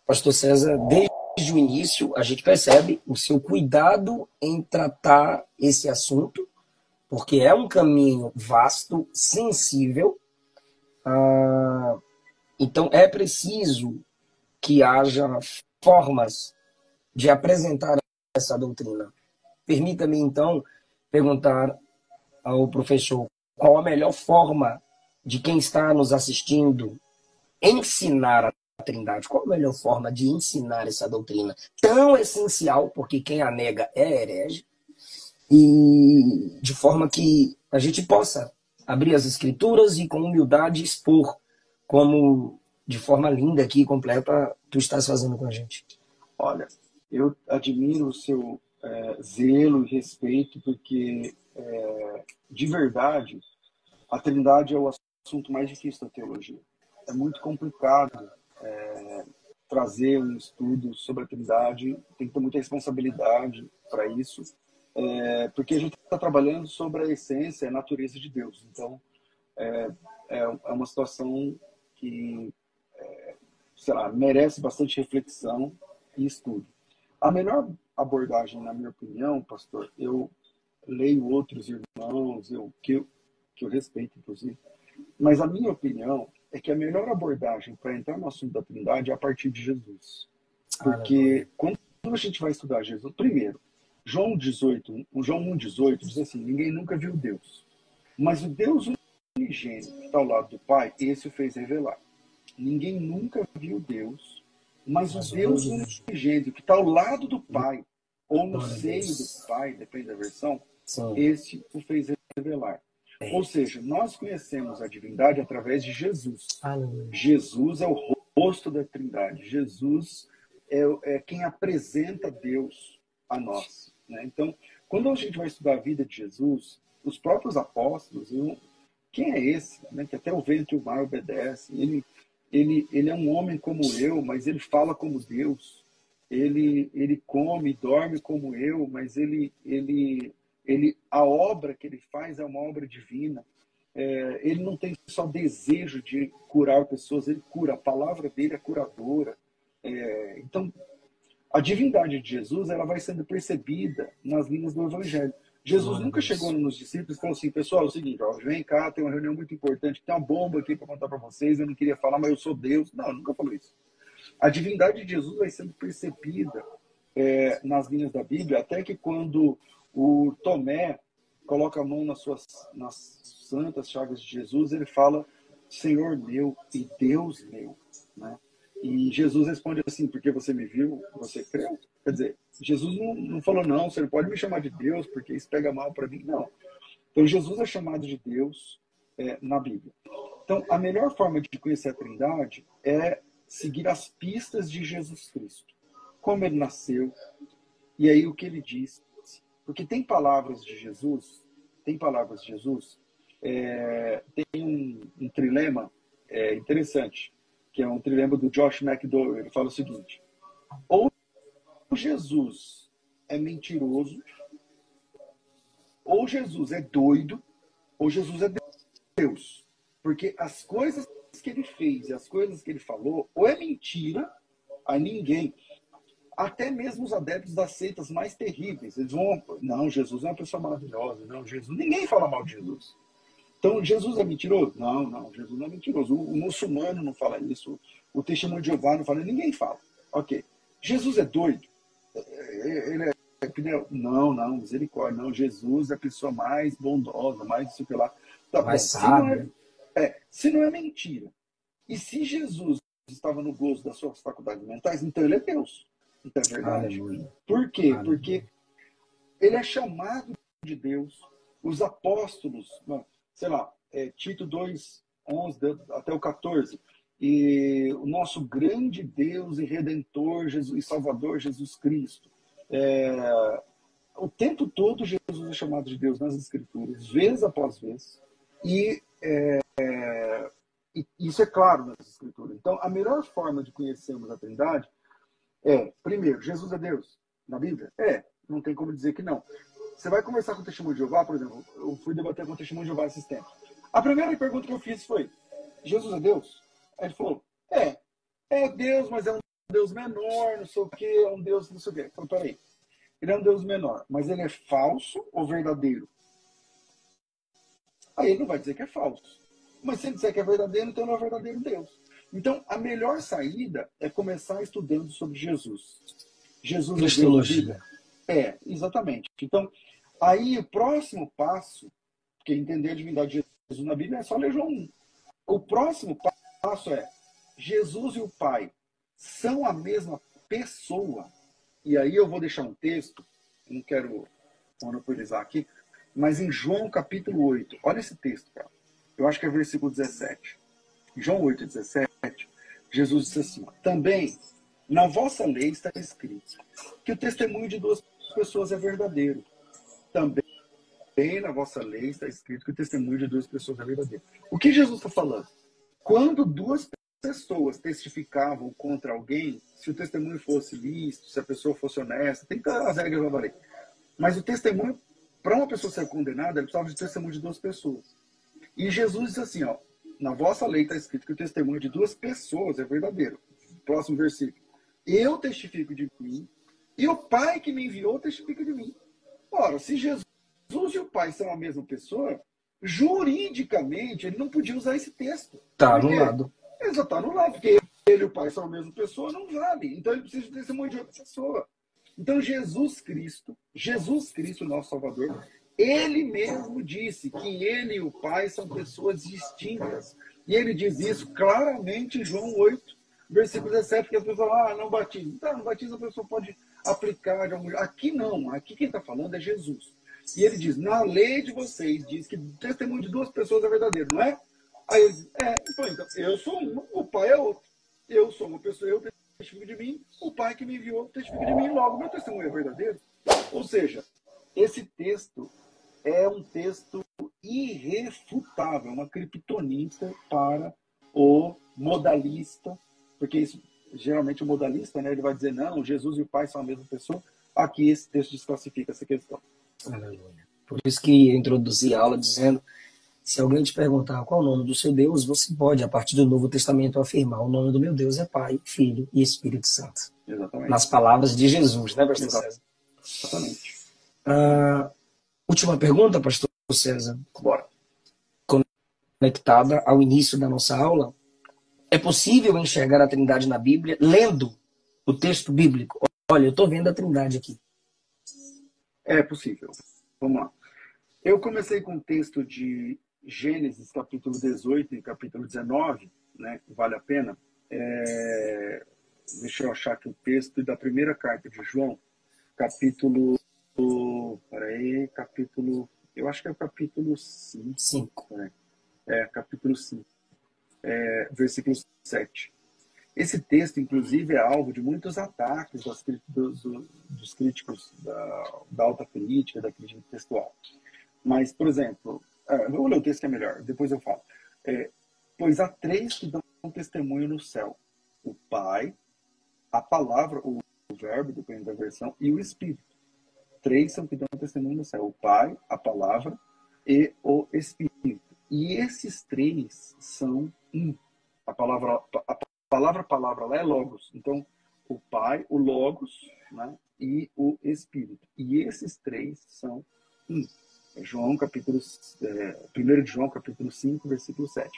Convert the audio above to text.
Pastor César, desde o início, a gente percebe o seu cuidado em tratar esse assunto, porque é um caminho vasto, sensível. Então, é preciso que haja formas de apresentar essa doutrina. Permita-me, então, perguntar ao professor qual a melhor forma de quem está nos assistindo ensinar a Trindade. Qual a melhor forma de ensinar essa doutrina tão essencial, porque quem a nega é herege, e de forma que a gente possa abrir as escrituras e com humildade expor, como de forma linda aqui e completa tu estás fazendo com a gente. Olha, eu admiro o seu zelo e respeito, porque, de verdade, a Trindade é o assunto mais difícil da teologia. É muito complicado trazer um estudo sobre a Trindade, tem que ter muita responsabilidade para isso, porque a gente está trabalhando sobre a essência, a natureza de Deus. Então, é uma situação que, sei lá, merece bastante reflexão e estudo. A melhor abordagem, na minha opinião, pastor, eu leio outros irmãos, que eu respeito, inclusive, mas a minha opinião é que a melhor abordagem para entrar no assunto da Trindade é a partir de Jesus. Porque quando a gente vai estudar Jesus, primeiro, João 1,18 diz assim: ninguém nunca viu Deus, mas o Deus unigênito que está ao lado do Pai, esse o fez revelar. Ninguém nunca viu Deus, mas o Deus unigênito que está ao lado do Pai, ou no seio do Pai, depende da versão, esse o fez revelar. Ou seja, nós conhecemos a divindade através de Jesus. Jesus é o rosto da Trindade. Jesus é quem apresenta Deus a nós, né? Então, quando a gente vai estudar a vida de Jesus, os próprios apóstolos, quem é esse, né, que até o vento e o mar obedecem? Ele é um homem como eu, mas ele fala como Deus. Ele come e dorme como eu, mas a obra que ele faz é uma obra divina. Ele não tem só desejo de curar pessoas, ele cura. A palavra dele é curadora. Então, a divindade de Jesus, ela vai sendo percebida nas linhas do Evangelho. Jesus nunca chegou nos discípulos e falou assim: pessoal, é o seguinte, ó, vem cá, tem uma reunião muito importante, tem uma bomba aqui para contar para vocês, eu não queria falar, mas eu sou Deus. Não, nunca falou isso. A divindade de Jesus vai sendo percebida nas linhas da Bíblia, até que quando o Tomé coloca a mão nas santas chagas de Jesus, ele fala: Senhor meu e Deus meu, né? E Jesus responde assim: porque você me viu, você creu? Quer dizer, Jesus não falou: não, você não pode me chamar de Deus, porque isso pega mal para mim. Não. Então, Jesus é chamado de Deus na Bíblia. Então, a melhor forma de conhecer a Trindade é seguir as pistas de Jesus Cristo. Como ele nasceu, e aí o que ele disse. Porque tem palavras de Jesus, tem um trilema interessante, que é um trilema do Josh McDowell. Ele fala o seguinte: ou Jesus é mentiroso, ou Jesus é doido, ou Jesus é Deus. Porque as coisas que ele fez e as coisas que ele falou, ou é mentira a ninguém. Até mesmo os adeptos das seitas mais terríveis, eles vão: não, Jesus é uma pessoa maravilhosa, não, Jesus, ninguém fala mal de Jesus. Então, Jesus é mentiroso? Não, Jesus não é mentiroso. O muçulmano não fala isso, o testemunho de Jeová não fala, ninguém fala. Ok. Jesus é doido? Ele não, misericórdia, não, Jesus é a pessoa mais bondosa, mais isso que lá. Tá bom, se não é mentira, e se Jesus estava no gozo das suas faculdades mentais, então ele é Deus. Então é verdade. Aleluia. Por quê? Aleluia. Porque ele é chamado de Deus. Os apóstolos, sei lá, Tito 2:11 até o 14, e o nosso grande Deus e Redentor Jesus, e Salvador Jesus Cristo. O tempo todo Jesus é chamado de Deus nas Escrituras, vez após vez, e isso é claro nas Escrituras. Então, a melhor forma de conhecermos a Trindade primeiro, Jesus é Deus na Bíblia? Não tem como dizer que não. Você vai conversar com o Testemunho de Jeová, por exemplo, eu fui debater com o Testemunho de Jeová esses tempos. A primeira pergunta que eu fiz foi: Jesus é Deus? Aí ele falou: É Deus, mas é um Deus menor, não sei o quê, é um Deus não sei o quê. Eu falei, peraí, ele é um Deus menor, mas ele é falso ou verdadeiro? Aí ele não vai dizer que é falso. Mas se ele disser que é verdadeiro, então não é verdadeiro Deus. Então, a melhor saída é começar estudando sobre Jesus. Jesus é Deus na Bíblia? Cristologia. É, exatamente. Então, aí o próximo passo, porque entender a divindade de Jesus na Bíblia é só ler João 1. O próximo passo é Jesus e o Pai são a mesma pessoa. E aí eu vou deixar um texto, não quero monopolizar aqui, mas em João capítulo 8, olha esse texto, cara. Eu acho que é versículo 17. João 8, 17, Jesus disse assim, ó, também na vossa lei está escrito que o testemunho de duas pessoas é verdadeiro. Também na vossa lei está escrito que o testemunho de duas pessoas é verdadeiro. O que Jesus está falando? Quando duas pessoas testificavam contra alguém, se o testemunho fosse lícito, se a pessoa fosse honesta, tem todas as regras da lei. Mas o testemunho, para uma pessoa ser condenada, ele precisava de testemunho de duas pessoas. E Jesus disse assim, ó, na vossa lei está escrito que o testemunho de duas pessoas é verdadeiro. Próximo versículo. Eu testifico de mim e o Pai que me enviou testifica de mim. Ora, se Jesus e o Pai são a mesma pessoa, juridicamente ele não podia usar esse texto. Tá Por quê? anulado. Ele já está anulado, porque ele e o Pai são a mesma pessoa, não vale. Então ele precisa de testemunho de outra pessoa. Então Jesus Cristo, nosso Salvador, ele mesmo disse que ele e o Pai são pessoas distintas. E ele diz isso claramente em João 8, versículo 17, que as pessoas falam, não batiza. Tá, não batiza, a pessoa pode aplicar de algum jeito. Aqui não, aqui quem está falando é Jesus. E ele diz, na lei de vocês, diz que o testemunho de duas pessoas é verdadeiro, não é? Aí ele diz, então, eu sou um, o Pai é outro. Eu sou uma pessoa, eu testifico de mim, o Pai que me enviou testifica de mim, logo meu testemunho é verdadeiro. Ou seja, esse texto é um texto irrefutável, uma criptonita para o modalista, porque isso, geralmente o modalista, né, ele vai dizer, não, Jesus e o Pai são a mesma pessoa. Aqui esse texto desclassifica essa questão. Aleluia. Por isso que eu introduzi a aula dizendo, se alguém te perguntar qual é o nome do seu Deus, você pode, a partir do Novo Testamento, afirmar, o nome do meu Deus é Pai, Filho e Espírito Santo. Exatamente. Nas palavras de Jesus, né, pastor César? Exatamente. Última pergunta, pastor César. Bora. Conectada ao início da nossa aula, é possível enxergar a Trindade na Bíblia lendo o texto bíblico? Olha, eu estou vendo a Trindade aqui. É possível. Vamos lá. Eu comecei com o texto de Gênesis, capítulo 18 e capítulo 19, né? Vale a pena. Deixa eu achar aqui o texto da primeira carta de João, capítulo... Eu acho que é o capítulo 5. Capítulo 5. Versículo 7. Esse texto, inclusive, é alvo de muitos ataques dos críticos da alta crítica, da crítica textual. Mas, por exemplo, eu vou ler o texto que é melhor, depois eu falo. Pois há três que dão testemunho no céu: o Pai, a palavra, o verbo, dependendo da versão, e o Espírito. Três são que dão testemunho no céu: o Pai, a palavra e o Espírito. E esses três são um. A palavra lá é Logos. Então, o Pai, o Logos, né, e o Espírito. E esses três são um. João, 1 de João, capítulo 5, versículo 7.